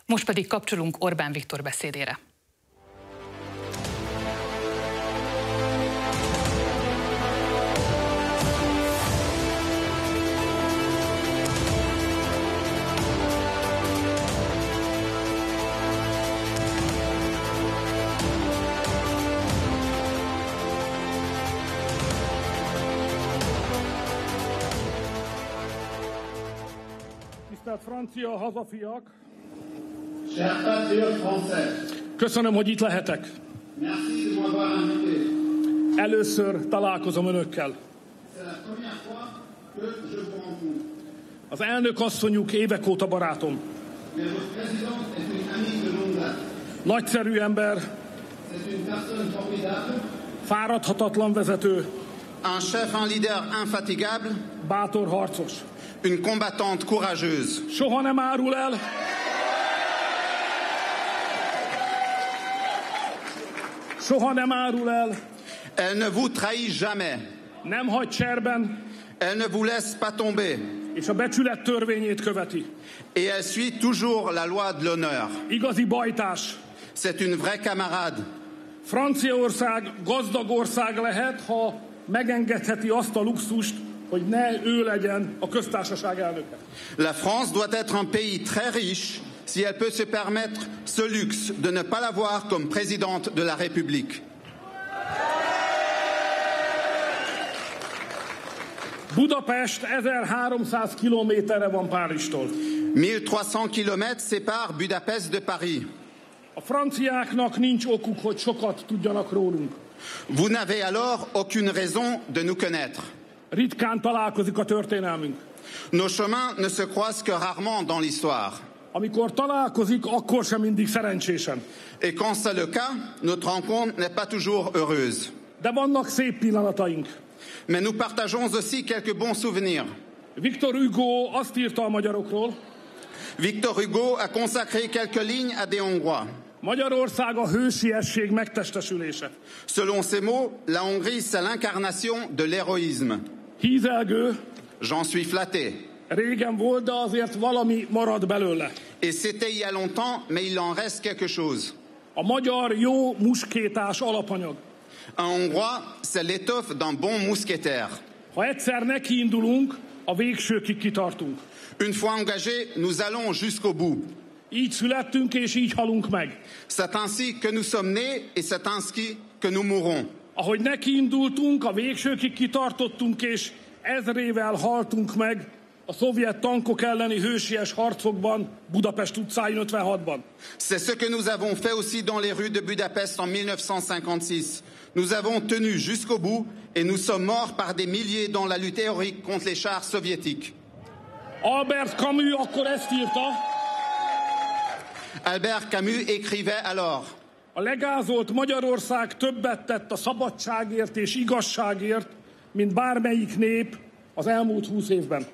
Most pedig kapcsolunk Orbán Viktor beszédére. Tisztelt francia hazafiak! Chers patriotes français, Köszönöm, hogy itt lehetek. merci de m'avoir invité. Először találkozom önökkel. C'est la première fois que je vous rencontre. Az elnök asszonyuk évek óta barátom. Mais votre présidente est une amie de longue date. Nagyszerű ember, C'est une personne formidable, fáradhatatlan vezető, Un chef, un leader infatigable, bátor harcos. une combattante courageuse. Soha nem árul el. Soha nem árul el. Elle ne vous trahit jamais. Nem hagy cserben, Elle ne vous laisse pas tomber. és a becsület törvényét követi. Et elle suit toujours la loi de l'honneur. Igazi bajtás. C'est une vraie camarade. Franciaország gazdag ország lehet, ha megengedheti azt a luxust, hogy ne ő legyen a köztársaság elnöke. La France doit être un pays très riche si elle peut se permettre ce luxe de ne pas l'avoir comme présidente de la République. Budapest 1300 kilométerre van Párizstól. 1300 kilomètres séparent Budapest de Paris. A franciáknak nincs okuk, hogy sokat tudjanak rólunk. Vous n'avez alors aucune raison de nous connaître. Ritkán találkozik a történelmünk. Nos chemins ne se croisent que rarement dans l'histoire. Amikor találkozik, akkor sem mindig szerencsésen. Et quand c'est le cas, notre rencontre n'est pas toujours heureuse. De vannak szép pillanataink. Mais nous partageons aussi quelques bons souvenirs. Victor Hugo azt írta a magyarokról, Victor Hugo a consacré quelques lignes à des Hongrois. Magyarország a hősiesség megtestesülése. Selon ses mots, la Hongrie, c'est l'incarnation de l'héroïsme. Hízelgő, J'en suis flatté. régen volt, de azért valami marad belőle. Et c'était il y a longtemps, mais il en reste quelque chose. A magyar jó muskétás alapanyag. Un Hongrois, c'est l'étoffe d'un bon mousquetaire. Ha egyszer nekiindulunk, a végsőkig kitartunk. Une fois engagés, nous allons jusqu'au bout. Így születtünk, és így halunk meg. C'est ainsi que nous sommes nés et c'est ainsi que nous mourrons. Ahogy nekiindultunk, a végsőkig kitartottunk, és ezrével haltunk meg a szovjet tankok elleni hősies harcokban Budapest utcáin 56-ban. C'est ce que nous avons fait aussi dans les rues de Budapest en 1956. Nous avons tenu jusqu'au bout et nous sommes morts par des milliers dans la lutte héroïque contre les chars soviétiques. Albert Camus akkor ezt írta, Albert Camus écrivait alors: a legázolt Magyarország többet tett a szabadságért és igazságért, mint bármelyik nép az elmúlt 20 évben.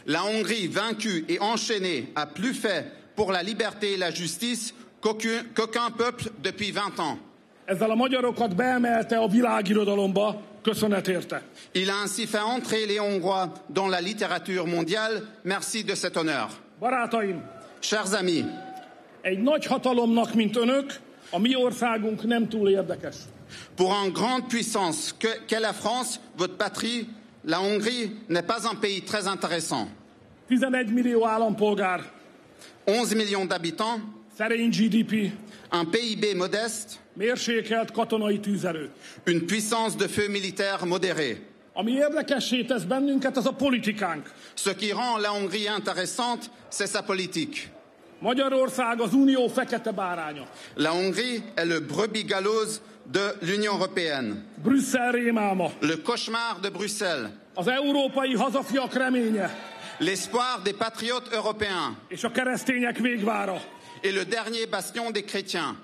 La Hongrie vaincue et enchaînée a plus fait pour la liberté et la justice qu'aucun peuple depuis 20 ans. Ezzel a magyarokat beemelte a világirodalomba, köszönet érte. Il a ainsi fait entrer les Hongrois dans la littérature mondiale. Merci de cet honneur. Barátaim, Chers amis, egy nagy hatalomnak, mint önök, a mi országunk nem túl érdekes. pour une grande puissance qu'est la France, votre patrie, la Hongrie n'est pas un pays très intéressant. 11 millió állampolgár, 11 millions d'habitants, szerény GDP, un PIB modeste, mérsékelt katonai tűzerő. une puissance de feu militaire modérée. Ami érdekessé tesz bennünket, az a politikánk. Ce qui rend la Hongrie intéressante, c'est sa politique. Magyarország az unió fekete báránya. La Hongrie est le brebis galeuse de l'Union européenne, Brüsszel rémálma. le cauchemar de Bruxelles, Az európai hazafiak reménye. l'espoir des patriotes européens És a keresztények végvára. et le dernier bastion des chrétiens.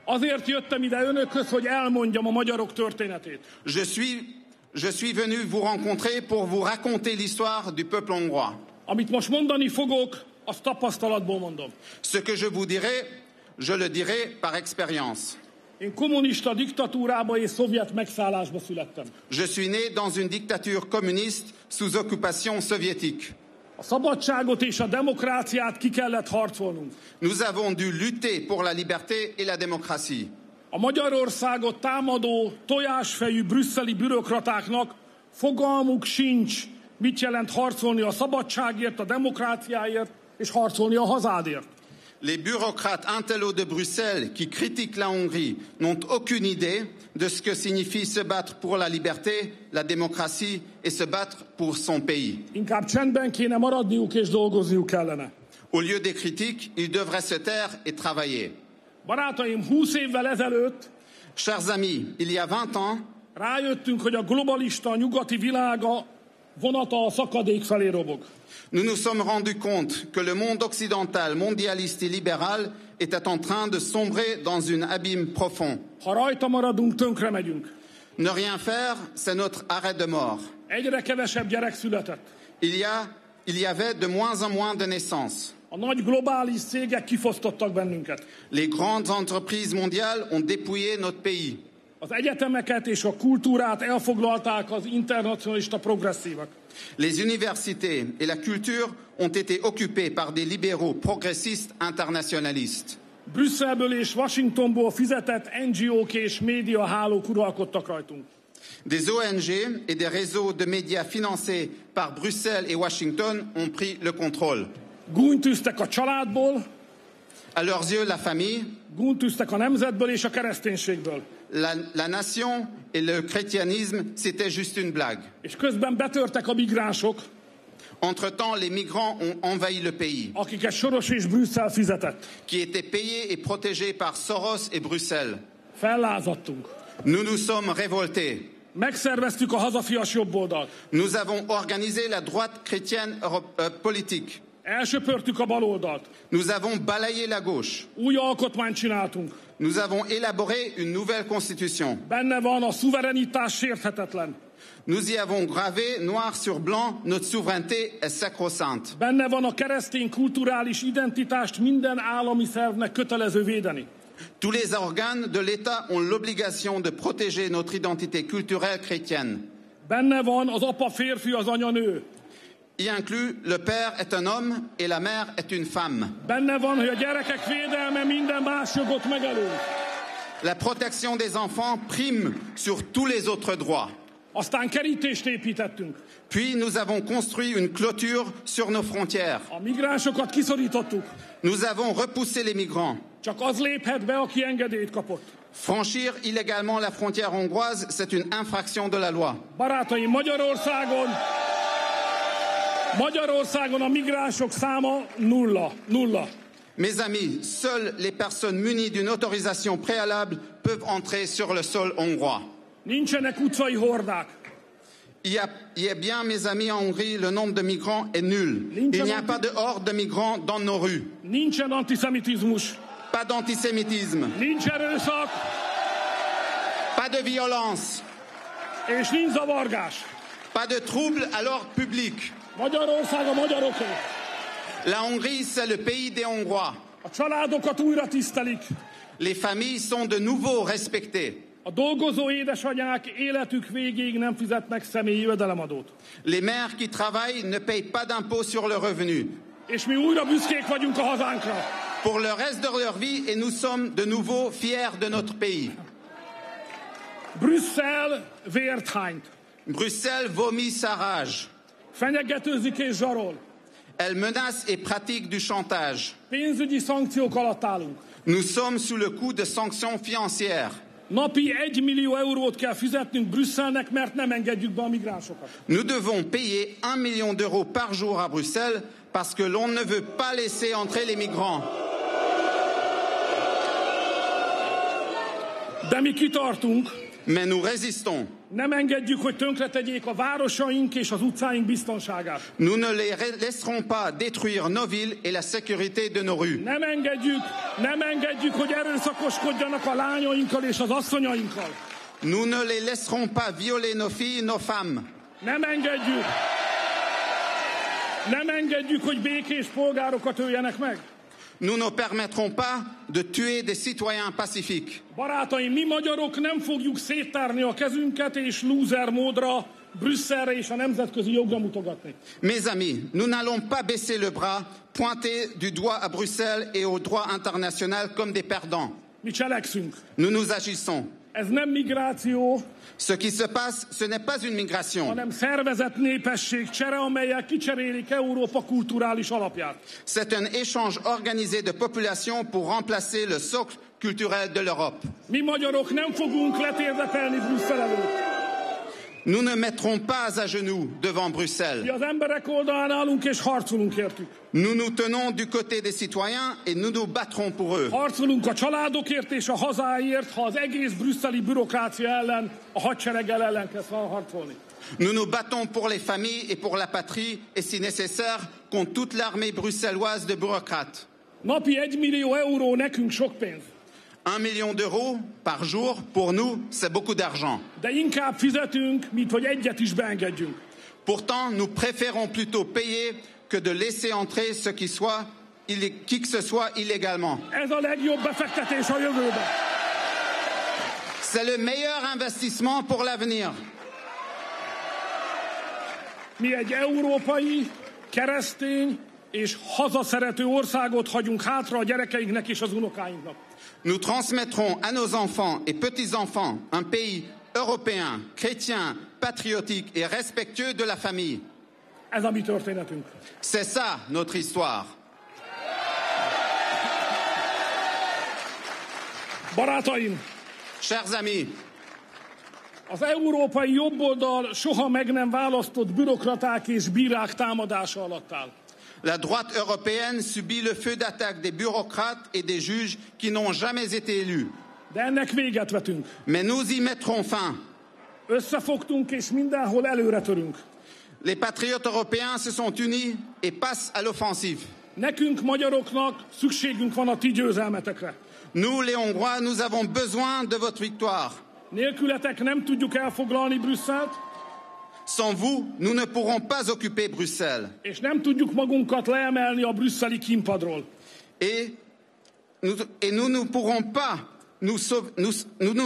Azért jöttem ide önökhöz, hogy elmondjam a magyarok történetét. Je suis venu vous rencontrer pour vous raconter l'histoire du peuple hongrois. Amit most mondani fogok, azt tapasztalatból mondom. Ce que je vous dirai, je le dirai par expérience. Én kommunista diktatúrába és szovjet megszállásba születtem. Je suis né dans une dictature communiste sous occupation soviétique. A szabadságot és a demokráciát ki kellett harcolnunk. Nous avons dû lutter pour la liberté et la démocratie. A Magyarországot támadó tojásfejű brüsszeli bürokratáknak fogalmuk sincs, mit jelent harcolni a szabadságért, a demokráciáért és harcolni a hazádért. Les bureaucrates intello de Bruxelles qui critiquent la Hongrie n'ont aucune idée de ce que signifie se battre pour la liberté, la démocratie et se battre pour son pays. Inkább csendben kéne maradniuk és dolgozniuk kellene. Au lieu des critiques, ils devraient se taire et travailler. Barátaim, 20 évvel ezelőtt Chers amis, il y a 20 ans, rájöttünk, hogy a globalista nyugati világa vonata a szakadék felé robog. nous nous sommes rendus compte que le monde occidental, mondialiste et libéral était en train de sombrer dans un abîme profond. Ha rajta maradunk, tönkre megyünk. Ne rien faire, c'est notre arrêt de mort. Egyre kevesebb gyerek született. Il y avait de moins en moins de naissances. A nagy globális cégek kifosztottak bennünket. Les grandes entreprises mondiales ont dépouillé notre pays. Az egyetemeket és a kultúrát elfoglalták az internacionalista progresszívak. Les universités et la culture ont été occupées par des libéraux progressistes internationalistes. Brüsszelből és Washingtonból fizetett NGO-k és médiahálók uralkodtak rajtunk. Des ONG et des réseaux de médias financés par Bruxelles et Washington ont pris le contrôle. Gúnytűztek a családból, À leurs yeux, la famille, gúnytűztek a nemzetből és a kereszténységből. la nation et le chrétianisme, c'était juste une blague. És közben betörtek a migránsok, Entre-temps, les migrants ont envahi le pays, akiket Soros és Brüsszel fizetett. qui étaient payés et protégés par Soros et Bruxelles. Fellázadtunk. Nous nous sommes révoltés. Megszerveztük a hazafias jobboldalt. Nous avons organisé la droite chrétienne politique. Elsöpörtük a baloldalt. Nous avons balayé la gauche. Új alkotmányt csináltunk. Nous avons élaboré une nouvelle constitution. Benne van a szuverenitás sérthetetlen. Nous y avons gravé noir sur blanc notre souveraineté est sacro-sainte. Benne van a keresztény kulturális identitást minden állami szervnek kötelező védeni. Tous les organes de l'État ont l'obligation de protéger notre identité culturelle chrétienne. Benne van az apa férfi, az anya nő. Y inclut le père est un homme et la mère est une femme. Benne van, hogy a gyerekek védelme minden más jogot megelőz. La protection des enfants prime sur tous les autres droits. Aztán kerítést építettünk. Puis nous avons construit une clôture sur nos frontières. A migránsokat kiszorítottuk. Nous avons repoussé les migrants. Csak az léphet be, aki engedélyt kapott. Franchir illégalement la frontière hongroise, c'est une infraction de la loi. Barátaim, Magyarországon a migránsok száma nulla. Mes amis, seules les personnes munies d'une autorisation préalable peuvent entrer sur le sol hongrois. Nincsenek utcai hordák. Il y a bien, mes amis, en Hongrie, le nombre de migrants est nul. Il n'y a pas de horde de migrants dans nos rues. Nincsen antiszemitizmus. Pas d'antisémitisme. Nincs erőszak. Pas de violence. És nincs zavargás. Pas de trouble à l'ordre public. Magyarország a magyaroké. La Hongrie, c'est le pays des Hongrois. A családokat újra tisztelik. Les familles sont de nouveau respectées. A dolgozó édesanyák életük végéig nem fizetnek személyi jövedelemadót. Les mères qui travaillent ne payent pas d'impôt sur le revenu. És mi újra büszkék vagyunk a hazánkra. Pour le reste de leur vie, et nous sommes de nouveau fiers de notre pays. Brüsszel vért hányt. Bruxelles vomit sa rage. Fenyegetőzik és zsarol. Elle menace et pratique du chantage. Pénzügyi szankciók alatt állunk. Nous sommes sous le coup de sanctions financières. Napi 1 millió eurót kell fizetnünk Brüsszelnek, mert nem engedjük be a migránsokat. Nous devons payer 1 million d'euros par jour à Bruxelles parce que l'on ne veut pas laisser entrer les migrants. De mi kitartunk. Mais nous résistons. Nem engedjük, hogy tönkretegyék a városaink és az utcáink biztonságát. Nous ne les laisserons pas détruire nos villes et la sécurité de nos rues. Nem engedjük, hogy erőszakoskodjanak a lányainkkal és az asszonyainkkal. Nous ne les laisserons pas violer nos filles, nos femmes. Nem engedjük, hogy békés polgárokat öljenek meg. Nous ne permettrons pas de tuer des citoyens pacifiques. Barátaim, mi magyarok nem fogjuk széttárni a kezünket és lúzer módra Brüsszelre és a nemzetközi jogra mutogatni. Mes amis, nous n'allons pas baisser le bras, pointer du doigt à Bruxelles et au droit international comme des perdants. Mi cselekszünk. Nous agissons. Ez nem migráció, Ce qui se passe, ce n'est pas une migration. hanem szervezett népesség csere, amelyel kicserélik Európa kulturális alapját. C'est un échange organisé de population pour remplacer le socle culturel de l'Europe. Mi magyarok nem fogunk letérdepelni Brüsszel előtt. Nous ne mettrons pas à genoux devant Bruxelles. Mi az emberek oldalán állunk és harcolunk értük. Nous nous tenons du côté des citoyens et nous nous battrons pour eux. Harcolunk a családokért és a hazáért, ha az egész brüsszeli bürokrácia ellen, a hadsereggel ellen kell harcolni. Nous nous battons pour les familles et pour la patrie et si nécessaire contre toute l'armée bruxelloise de bureaucrates. Napi 1 millió euró nekünk sok pénz. 1 million d'euros par jour, pour nous, c'est beaucoup d'argent. De inkább fizetünk, mint hogy egyet is beengedjünk. Pourtant, nous préférons plutôt payer que de laisser entrer qui que ce soit illégalement. Ez a legjobb befektetés a jövőbe. C'est le meilleur investissement pour l'avenir. Mi egy európai, keresztény és hazaszerető országot hagyunk hátra a gyerekeinknek és az unokáinknak. Nous transmettrons à nos enfants et petits-enfants un pays européen, chrétien, patriotique et respectueux de la famille. Ez a mi történetünk. C'est ça notre histoire. Barátaim, Chers amis, az európai jobboldal soha meg nem választott bürokraták és bírák támadása alatt áll. la droite européenne subit le feu d'attaque des bureaucrates et des juges qui n'ont jamais été élus. De ennek véget vetünk. Mais nous y mettrons fin. Összefogtunk és mindenhol előre törünk. Les patriotes européens se sont unis et passent à l'offensive. Nekünk, magyaroknak szükségünk van a ti győzelmetekre. Nous, les Hongrois, nous avons besoin de votre victoire. Nélkületek nem tudjuk elfoglalni Brüsszelt, Sans vous, nous ne pourrons pas occuper Bruxelles. és nem tudjuk magunkat leemelni a brüsszeli kínpadról. Et nous ne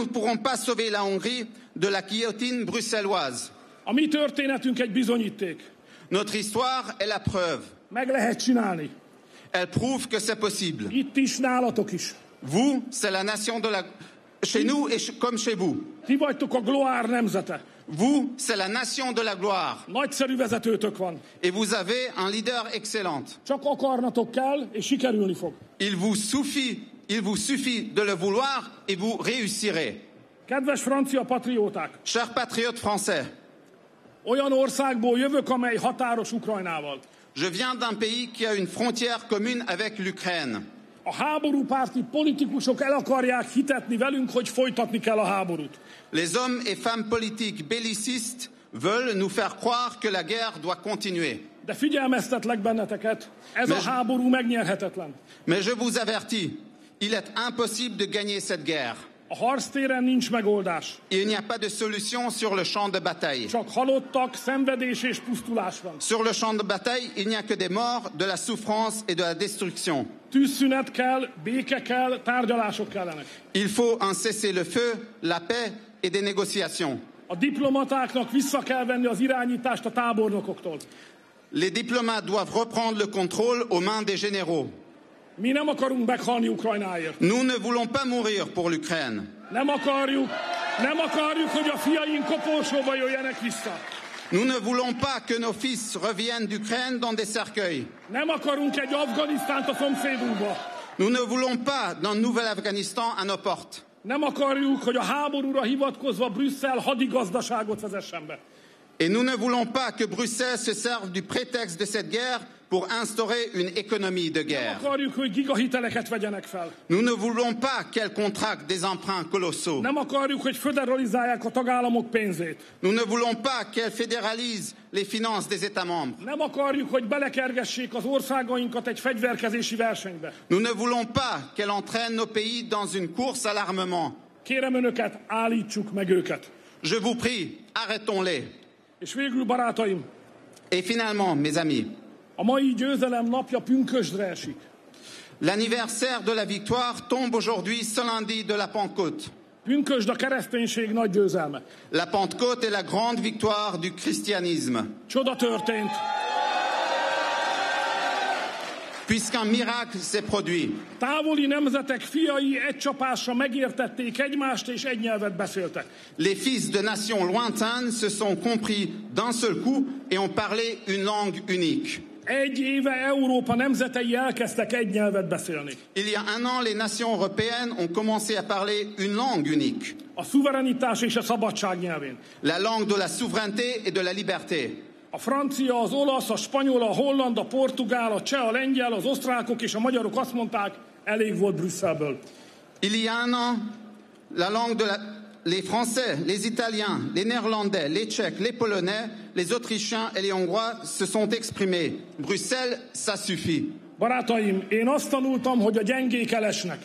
pourrons pas sauver la Hongrie de la guillotine bruxelloise. A mi történetünk egy bizonyíték. Notre histoire est la preuve. Meg lehet csinálni. Elle prouve que c'est possible. Itt is, nálatok is. Vous, c'est la nation de la... Chez nous et comme chez vous. Ti vagytok a gloár nemzete. Vous, c'est la nation de la gloire. Nagyszerű vezetőtök van. Et vous avez un leader excellent. Csak akarnatok kell, és sikerülni fog. Il vous suffit de le vouloir et vous réussirez. Kedves francia patrióták! Chers patriotes français, Olyan országból jövök, amely határos Ukrajnával. je viens d'un pays qui a une frontière commune avec l'Ukraine. A háborúpárti politikusok el akarják hitetni velünk, hogy folytatni kell a háborút. Les hommes et femmes politiques bellicistes veulent nous faire croire que la guerre doit continuer. De figyelmeztetlek benneteket, ez a háború megnyerhetetlen. Mais je vous avertis, il est impossible de gagner cette guerre. A harctéren nincs megoldás. Il n'y a pas de solution sur le champ de bataille. Csak halottak, szenvedés és pusztulás van. Sur le champ de bataille, il n'y a que des morts, de la souffrance et de la destruction. Tűzszünet kell, béke kell, tárgyalások kellenek. Il faut un cessez-le-feu, la paix et des négociations. A diplomatáknak vissza kell venni az irányítást a tábornokoktól. Les diplomates doivent reprendre le contrôle aux mains des généraux. Mi nem akarunk meghalni Ukrajnáért. Nous ne voulons pas mourir pour l'Ukraine. Nem akarjuk, hogy a fiaink koporsóba jöjjenek vissza. Nous ne voulons pas que nos fils reviennent d'Ukraine dans des cercueils. Nem akarunk egy Afganisztánt a szomszédunkba. Nous ne voulons pas d'un nouvel Afghanistan à nos portes. Nem akarjuk, hogy a háborúra hivatkozva Brüsszel hadigazdaságot vezessen be. Et nous ne voulons pas que Bruxelles se serve du prétexte de cette guerre pour instaurer une économie de guerre. Nem akarjuk, hogy gigahiteleket vegyenek fel. Nous ne voulons pas qu'elle contracte des emprunts colossaux. Nem akarjuk, hogy föderalizálják a tagállamok pénzét. Nous ne voulons pas qu'elle fédéralise les finances des États membres. Nem akarjuk, hogy belekergessék az országainkat egy fegyverkezési versenybe. Nous ne voulons pas qu'elle entraîne nos pays dans une course à l'armement. Kérem önöket, állítsuk meg őket. Je vous prie, arrêtons-les. És végül, barátaim, Et finalement, mes amis, a mai győzelem napja pünkösdre esik. l'anniversaire de la victoire tombe aujourd'hui ce lundi de la Pentecôte. Pünkösd a kereszténység nagy győzelme. La Pentecôte est la grande victoire du christianisme. Csoda történt. Puisqu'un miracle s'est produit. Távoli nemzetek fiai egy csapásra megértették egymást, és egy nyelvet beszéltek. Les fils de nations lointaines se sont compris d'un seul coup et ont parlé une langue unique. Egy éve Európa nemzetei elkezdtek egy nyelvet beszélni. Il y a un an, les nations européennes ont commencé à parler une langue unique. A szuverenitás és a szabadság nyelvén. La langue de la souveraineté et de la liberté. A francia, az olasz, a spanyol, a holland, a portugál, a cseh, a lengyel, az osztrákok és a magyarok azt mondták, elég volt Brüsszelből. Il y a un an, la langue de les Français, les Italiens, les Néerlandais, les Tchèques, les Polonais, les Autrichiens et les Hongrois se sont exprimés. Bruxelles, ça suffit. Barátaim, én azt tanultam, hogy a gyengék elesnek.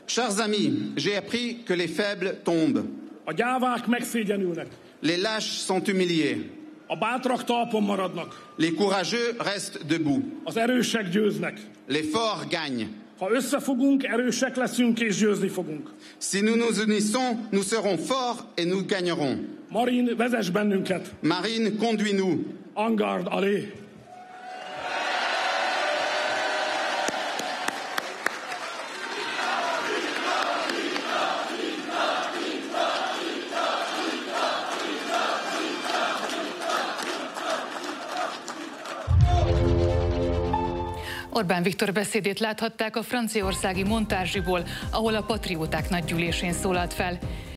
Chers amis, j'ai appris que les faibles tombent. A gyávák megszégyenülnek. Les lâches sont humiliés. A bátrak talpon maradnak. Les courageux restent debout. Az erősek győznek. Les forts gagnent. Ha összefogunk, erősek leszünk és győzni fogunk. Si nous nous unissons, nous serons forts et nous gagnerons. Marine, vezess bennünket. Marine, conduis-nous. En garde, allez. Orbán Viktor beszédét láthatták a franciaországi Montargis-ból, ahol a patrióták nagygyűlésén szólalt fel.